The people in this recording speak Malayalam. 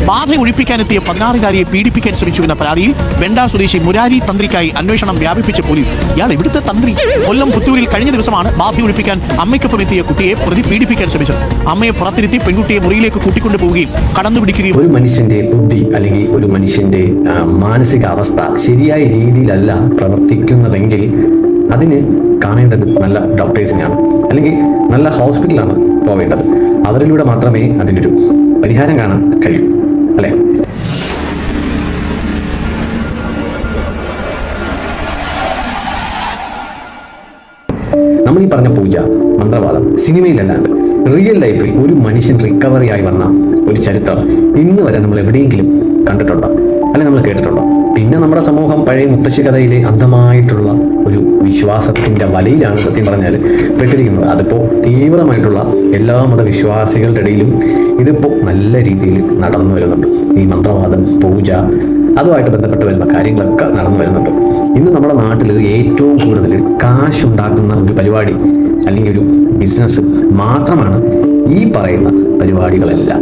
ബാധ ഒഴിപ്പിക്കാനെത്തിയ 16-കാരിയെ പീഡിപ്പിക്കാൻ ശ്രമിച്ചുവെന്ന പരാതിയിൽ വെണ്ടാർ സ്വദേശി മുരാരി തന്ത്രിക്കായി അന്വേഷണം വ്യാപിപ്പിച്ച പോലീസ്. ഇയാൾ ഇവിടുത്തെ തന്ത്രി. കൊല്ലം പുത്തൂരിൽ കഴിഞ്ഞ ദിവസമാണ് ബാധ ഒഴിപ്പിക്കാൻ അമ്മയ്ക്കൊപ്പം എത്തിയ കുട്ടിയെ പ്രതി പീഡിപ്പിക്കാൻ ശ്രമിച്ചത്. അമ്മയെ പുറത്തിരുത്തി പെൺകുട്ടിയെ മുറിയിലേക്ക് കൂട്ടിക്കൊണ്ടു പോവുകയും കടന്നുപിടിക്കുകയും. ഒരു മനുഷ്യന്റെ ബുദ്ധി അല്ലെങ്കിൽ ഒരു മനുഷ്യന്റെ മാനസികാവസ്ഥ ശരിയായ രീതിയിലല്ല പ്രവർത്തിക്കുന്നതെങ്കിൽ അതിന് കാണേണ്ടത് നല്ല ഡോക്ടേഴ്സിനാണ്, അല്ലെങ്കിൽ നല്ല ഹോസ്പിറ്റലാണ് പോവേണ്ടത്. അവരിലൂടെ മാത്രമേ അതിനൊരു പരിഹാരം കാണാൻ കഴിയൂ, അല്ലേ? നമ്മൾ ഈ പറഞ്ഞ പൂജ, മന്ത്രവാദം സിനിമയിലല്ലാണ്ട് റിയൽ ലൈഫിൽ ഒരു മനുഷ്യൻ റിക്കവറി ആയി വന്ന ഒരു ചരിത്രം ഇന്ന് വരെ നമ്മൾ എവിടെയെങ്കിലും കണ്ടിട്ടുണ്ടോ, അല്ലെങ്കിൽ നമ്മൾ കേട്ടിട്ടുണ്ടോ? പിന്നെ നമ്മുടെ സമൂഹം പഴയ മുത്തശ്ശി കഥയിലെ അന്ധമായിട്ടുള്ള ഒരു വിശ്വാസത്തിന്റെ വലയിലാണ് സത്യം പറഞ്ഞാൽ പെട്ടിരിക്കുന്നത്. അതിപ്പോൾ തീവ്രമായിട്ടുള്ള എല്ലാ മതവിശ്വാസികളുടെ ഇടയിലും ഇതിപ്പോൾ നല്ല രീതിയിൽ നടന്നു വരുന്നുണ്ട്. ഈ മന്ത്രവാദം, പൂജ, അതുമായിട്ട് ബന്ധപ്പെട്ട് വരുന്ന കാര്യങ്ങളൊക്കെ നടന്നു വരുന്നുണ്ട്. ഇന്ന് നമ്മുടെ നാട്ടിൽ ഏറ്റവും കൂടുതൽ കാശുണ്ടാക്കുന്ന ഒരു പരിപാടി അല്ലെങ്കിൽ ഒരു ബിസിനസ് മാത്രമാണ് ഈ പറയുന്ന പരിപാടികളെല്ലാം.